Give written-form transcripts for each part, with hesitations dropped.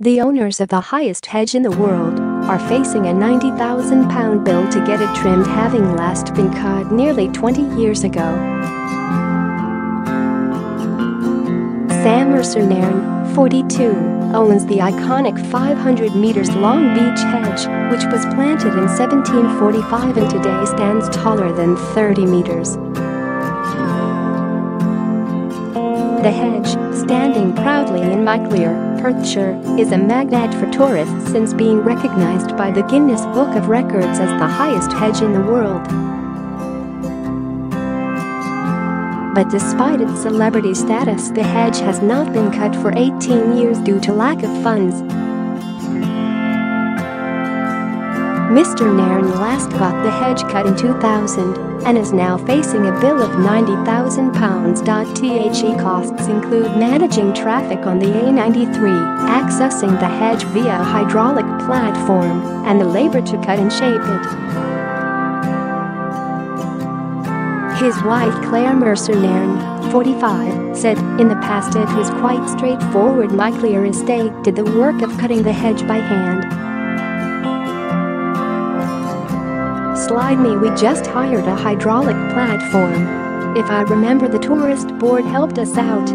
The owners of the highest hedge in the world are facing a £90,000 bill to get it trimmed, having last been cut nearly 20 years ago. Sam Mercer-Nairn, 42, owns the iconic 500 meters long beech hedge, which was planted in 1745 and today stands taller than 30 meters. The hedge, standing proudly in Highclere, Perthshire, is a magnet for tourists since being recognized by the Guinness Book of Records as the highest hedge in the world. But despite its celebrity status, the hedge has not been cut for 18 years due to lack of funds. Mr. Nairn last got the hedge cut in 2000 and is now facing a bill of £90,000. The costs include managing traffic on the A93, accessing the hedge via a hydraulic platform, and the labor to cut and shape it. His wife Claire Mercer-Nairn, 45, said, "In the past it was quite straightforward. Highclere estate did the work of cutting the hedge by hand. Slide me, we just hired a hydraulic platform. If I remember, the tourist board helped us out.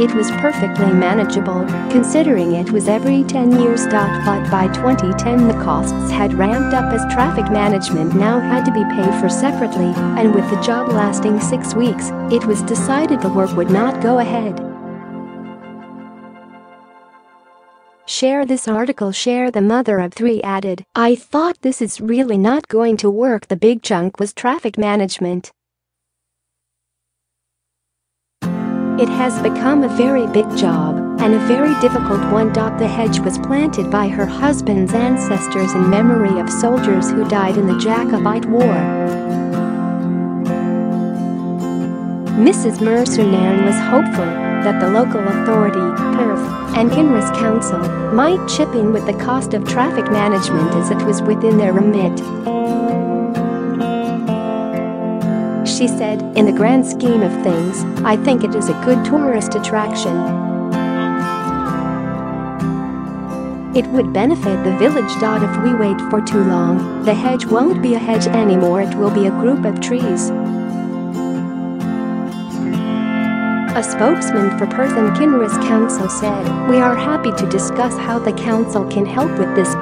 It was perfectly manageable, considering it was every 10 years. But by 2010 the costs had ramped up as traffic management now had to be paid for separately, and with the job lasting 6 weeks, it was decided the work would not go ahead." Share this article. Share. The mother of 3 added, "I thought this is really not going to work. The big chunk was traffic management. It has become a very big job, and a very difficult one. The hedge was planted by her husband's ancestors in memory of soldiers who died in the Jacobite War." Mrs. Mercer-Nairn was hopeful that the local authority, Perth, and Kinross Council might chip in with the cost of traffic management as it was within their remit. She said, "In the grand scheme of things, I think it is a good tourist attraction. It would benefit the village. If we wait for too long, the hedge won't be a hedge anymore, it will be a group of trees." A spokesman for Perth and Kinross Council said, "We are happy to discuss how the council can help with this.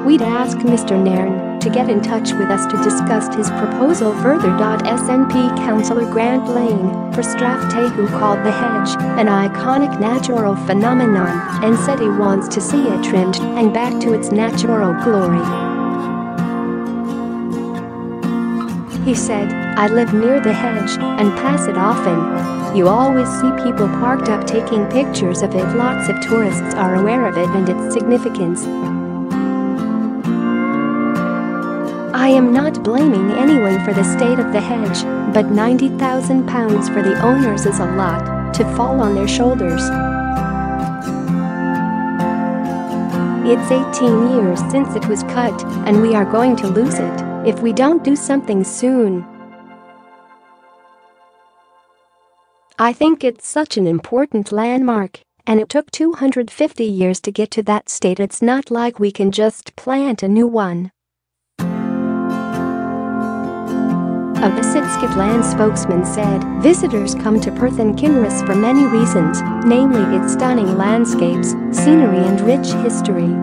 We'd ask Mr. Nairn to get in touch with us to discuss his proposal further." SNP councillor Grant Lane for Strathtyhe called the hedge an iconic natural phenomenon and said he wants to see it trimmed and back to its natural glory. He said, "I live near the hedge and pass it often. You always see people parked up taking pictures of it. Lots of tourists are aware of it and its significance. I am not blaming anyone for the state of the hedge, but £90,000 for the owners is a lot to fall on their shoulders. It's 18 years since it was cut, and we are going to lose it if we don't do something soon. I think it's such an important landmark, and it took 250 years to get to that state. It's not like we can just plant a new one." A Visit Scotland spokesman said, "Visitors come to Perth and Kinross for many reasons, namely its stunning landscapes, scenery and rich history.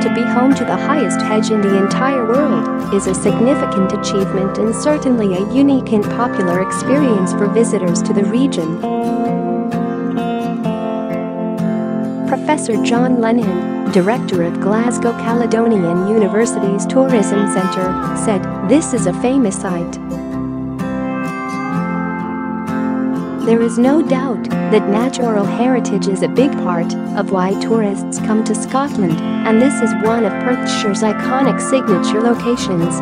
To be home to the highest hedge in the entire world is a significant achievement and certainly a unique and popular experience for visitors to the region." Professor John Lennon, director of Glasgow Caledonian University's Tourism Centre, said, "This is a famous site. There is no doubt that natural heritage is a big part of why tourists come to Scotland, and this is one of Perthshire's iconic signature locations."